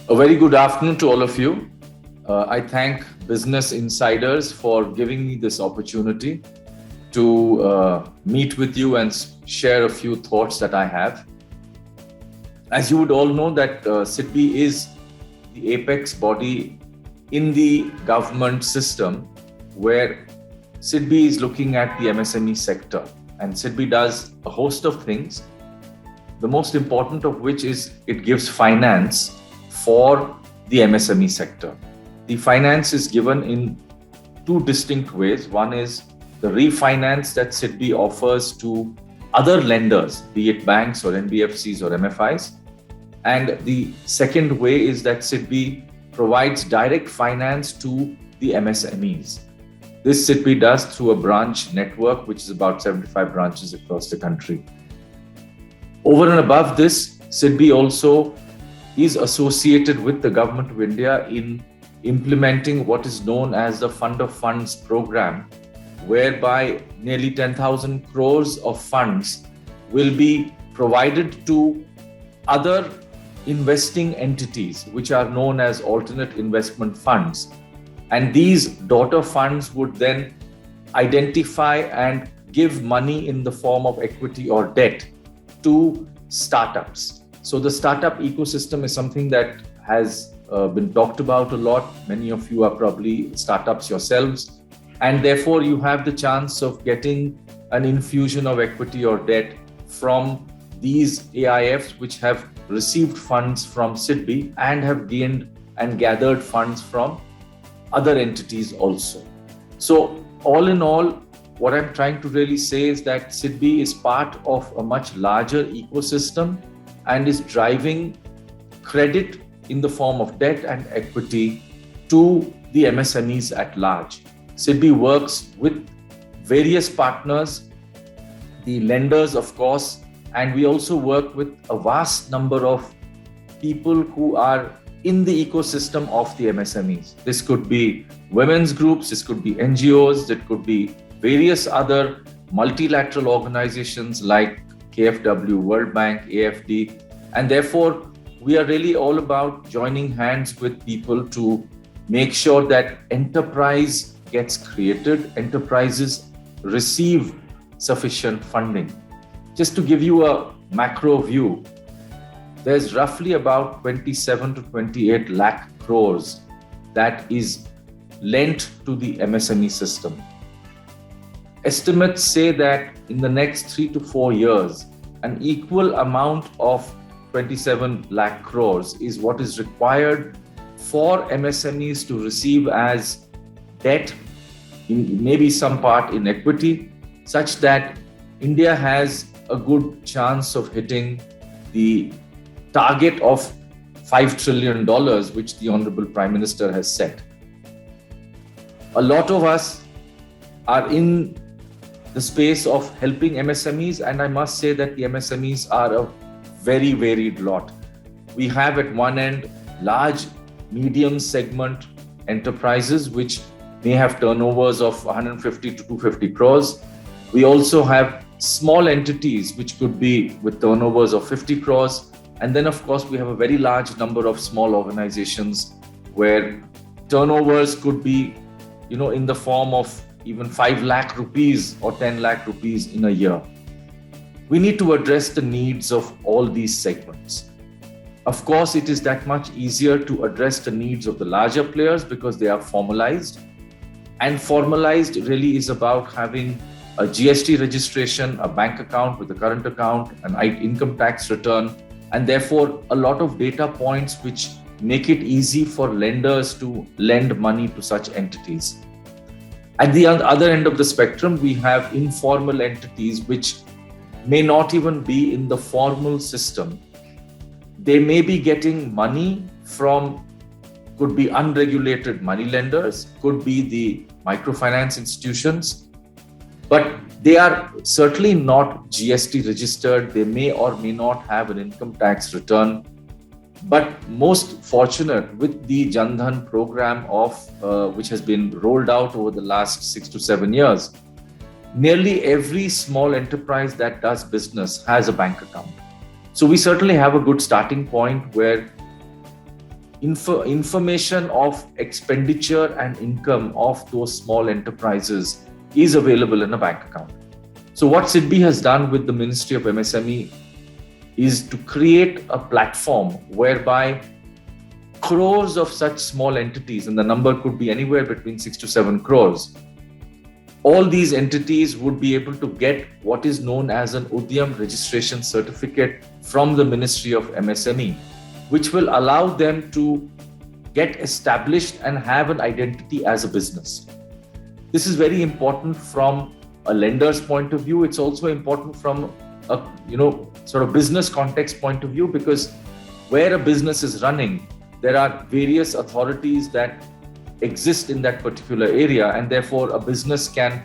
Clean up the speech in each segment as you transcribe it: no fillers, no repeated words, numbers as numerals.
A very good afternoon to all of you. I thank Business Insiders for giving me this opportunity to meet with you and share a few thoughts that I have. As you would all know that SIDBI is the apex body in the government system where SIDBI is looking at the MSME sector, and SIDBI does a host of things. The most important of which is it gives finance for the MSME sector. The finance is given in two distinct ways. One is the refinance that SIDBI offers to other lenders, be it banks or NBFCs or MFIs. And the second way is that SIDBI provides direct finance to the MSMEs. This SIDBI does through a branch network, which is about 75 branches across the country. Over and above this, SIDBI also is associated with the Government of India in implementing what is known as the Fund of Funds program, whereby nearly 10,000 crores of funds will be provided to other investing entities, which are known as alternate investment funds. And these daughter funds would then identify and give money in the form of equity or debt to startups. So the startup ecosystem is something that has been talked about a lot. Many of you are probably startups yourselves, and therefore you have the chance of getting an infusion of equity or debt from these AIFs, which have received funds from SIDBI and have gained and gathered funds from other entities also. So all in all, what I'm trying to really say is that SIDBI is part of a much larger ecosystem and is driving credit in the form of debt and equity to the MSMEs at large. SIDBI works with various partners, the lenders, of course, and we also work with a vast number of people who are in the ecosystem of the MSMEs. This could be women's groups, this could be NGOs, it could be various other multilateral organizations like KfW, World Bank, AFD, and therefore we are really all about joining hands with people to make sure that enterprise gets created, enterprises receive sufficient funding. Just to give you a macro view, there's roughly about 27 to 28 lakh crores that is lent to the MSME system. Estimates say that in the next 3 to 4 years, an equal amount of 27 lakh crores is what is required for MSMEs to receive as debt, in maybe some part in equity, such that India has a good chance of hitting the target of $5 trillion, which the Honorable Prime Minister has set. A lot of us are in the space of helping MSMEs, and I must say that the MSMEs are a very varied lot. We have at one end large, medium segment enterprises which may have turnovers of 150 to 250 crores. We also have small entities which could be with turnovers of 50 crores. And then of course we have a very large number of small organizations where turnovers could be, in the form of even 5 lakh rupees or 10 lakh rupees in a year. We need to address the needs of all these segments. Of course, it is that much easier to address the needs of the larger players because they are formalized. And formalized really is about having a GST registration, a bank account with a current account, an income tax return, and therefore a lot of data points which make it easy for lenders to lend money to such entities. At the other end of the spectrum, we have informal entities which may not even be in the formal system. They may be getting money from, could be unregulated money lenders, could be the microfinance institutions, but they are certainly not GST registered. They may or may not have an income tax return. But most fortunate with the Jan Dhan program which has been rolled out over the last 6 to 7 years, nearly every small enterprise that does business has a bank account. So we certainly have a good starting point where information of expenditure and income of those small enterprises is available in a bank account. So what SIDBI has done with the Ministry of MSME is to create a platform whereby crores of such small entities, and the number could be anywhere between 6 to 7 crores, all these entities would be able to get what is known as an Udyam registration certificate from the Ministry of MSME, which will allow them to get established and have an identity as a business. This is very important from a lender's point of view. It's also important from a sort of business context point of view, because where a business is running, there are various authorities that exist in that particular area, and therefore a business can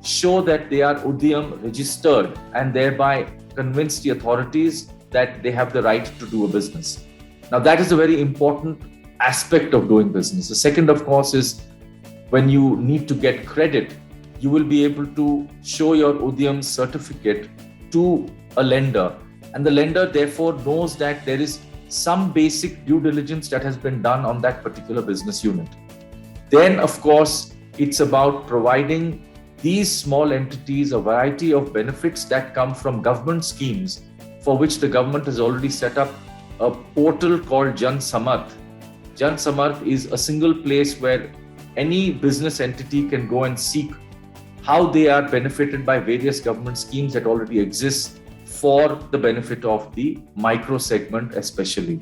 show that they are Udyam registered and thereby convince the authorities that they have the right to do a business. Now that is a very important aspect of doing business. The second, of course, is when you need to get credit, you will be able to show your Udyam certificate to a lender, and the lender therefore knows that there is some basic due diligence that has been done on that particular business unit. Then, of course, it's about providing these small entities a variety of benefits that come from government schemes, for which the government has already set up a portal called Jan Samarth. Jan Samarth is a single place where any business entity can go and seek how they are benefited by various government schemes that already exist for the benefit of the micro segment especially.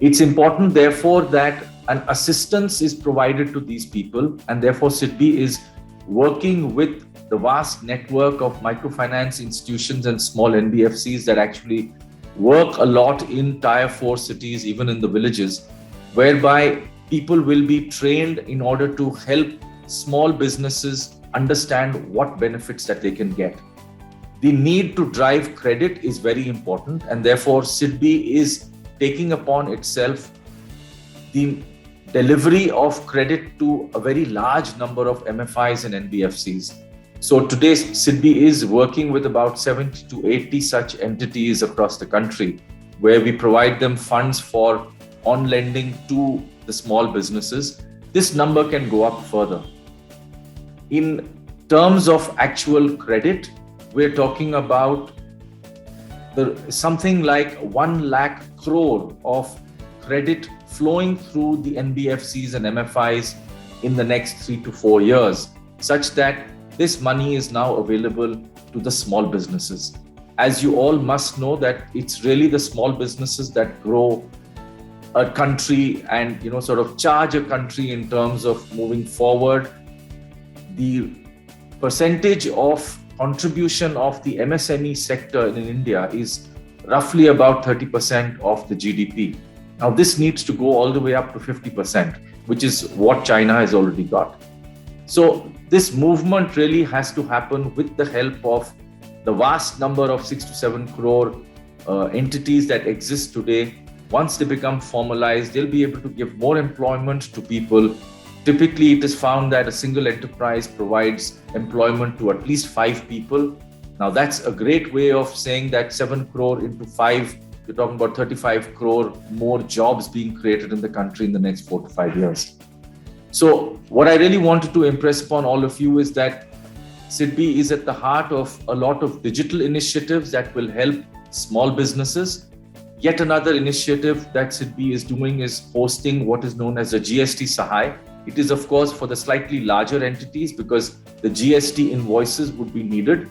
It's important, therefore, that an assistance is provided to these people, and therefore SIDBI is working with the vast network of microfinance institutions and small NBFCs that actually work a lot in Tier 4 cities, even in the villages, whereby people will be trained in order to help small businesses understand what benefits that they can get. The need to drive credit is very important, and therefore SIDBI is taking upon itself the delivery of credit to a very large number of MFIs and NBFCs. So today SIDBI is working with about 70 to 80 such entities across the country, where we provide them funds for on lending to the small businesses. This number can go up further. In terms of actual credit, we're talking about something like 1 lakh crore of credit flowing through the NBFCs and MFIs in the next 3 to 4 years, such that this money is now available to the small businesses. As you all must know, that it's really the small businesses that grow a country and sort of charge a country in terms of moving forward. The percentage of contribution of the MSME sector in India is roughly about 30% of the GDP. Now this needs to go all the way up to 50%, which is what China has already got. So this movement really has to happen with the help of the vast number of 6 to 7 crore entities that exist today. Once they become formalized, they'll be able to give more employment to people. Typically, it is found that a single enterprise provides employment to at least 5 people. Now, that's a great way of saying that 7 crore into 5, you're talking about 35 crore more jobs being created in the country in the next 4 to 5 years. So, what I really wanted to impress upon all of you is that SIDBI is at the heart of a lot of digital initiatives that will help small businesses. Yet another initiative that SIDBI is doing is hosting what is known as a GST Sahay. It is, of course, for the slightly larger entities because the GST invoices would be needed.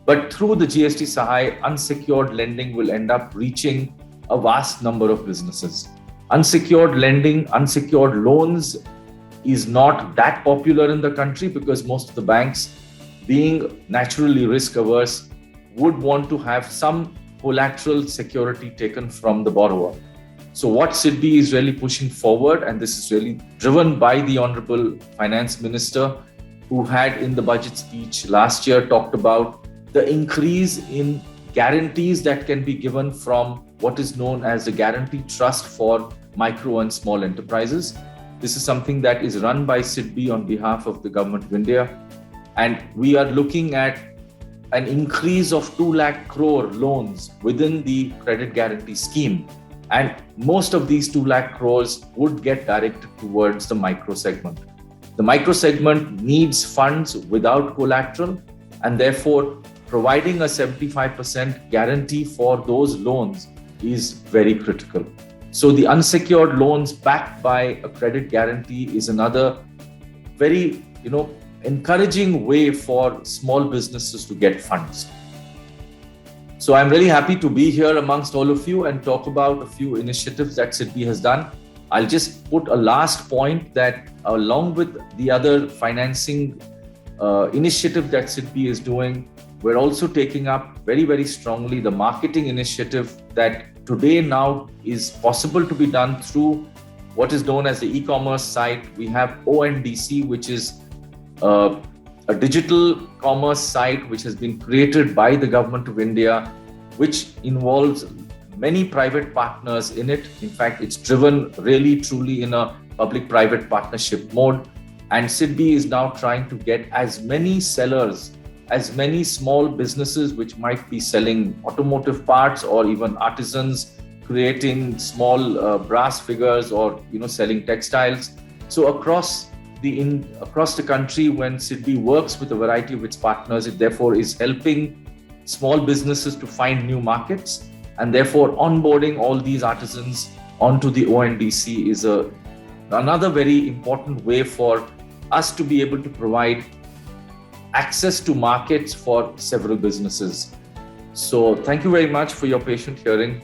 But through the GST Sahay, unsecured lending will end up reaching a vast number of businesses. Unsecured lending, unsecured loans is not that popular in the country because most of the banks, being naturally risk averse, would want to have some collateral security taken from the borrower. So what SIDBI is really pushing forward, and this is really driven by the Honorable Finance Minister, who had in the budget speech last year talked about the increase in guarantees that can be given from what is known as the Guarantee Trust for micro and small enterprises. This is something that is run by SIDBI on behalf of the Government of India. And we are looking at an increase of 2 lakh crore loans within the credit guarantee scheme. And most of these 2 lakh crores would get directed towards the micro segment. The micro segment needs funds without collateral, and therefore providing a 75% guarantee for those loans is very critical. So the unsecured loans backed by a credit guarantee is another very, encouraging way for small businesses to get funds. So I'm really happy to be here amongst all of you and talk about a few initiatives that SIDBI has done. I'll just put a last point that along with the other financing initiative that SIDBI is doing, we're also taking up very, very strongly the marketing initiative that today now is possible to be done through what is known as the e-commerce site. We have ONDC, which is a digital commerce site which has been created by the Government of India, which involves many private partners in it. In fact, it's driven really truly in a public-private partnership mode. And SIDBI is now trying to get as many sellers, as many small businesses which might be selling automotive parts or even artisans creating small brass figures or selling textiles. So across the country, when SIDBI works with a variety of its partners, it therefore is helping small businesses to find new markets, and therefore onboarding all these artisans onto the ONDC is another very important way for us to be able to provide access to markets for several businesses. So thank you very much for your patient hearing.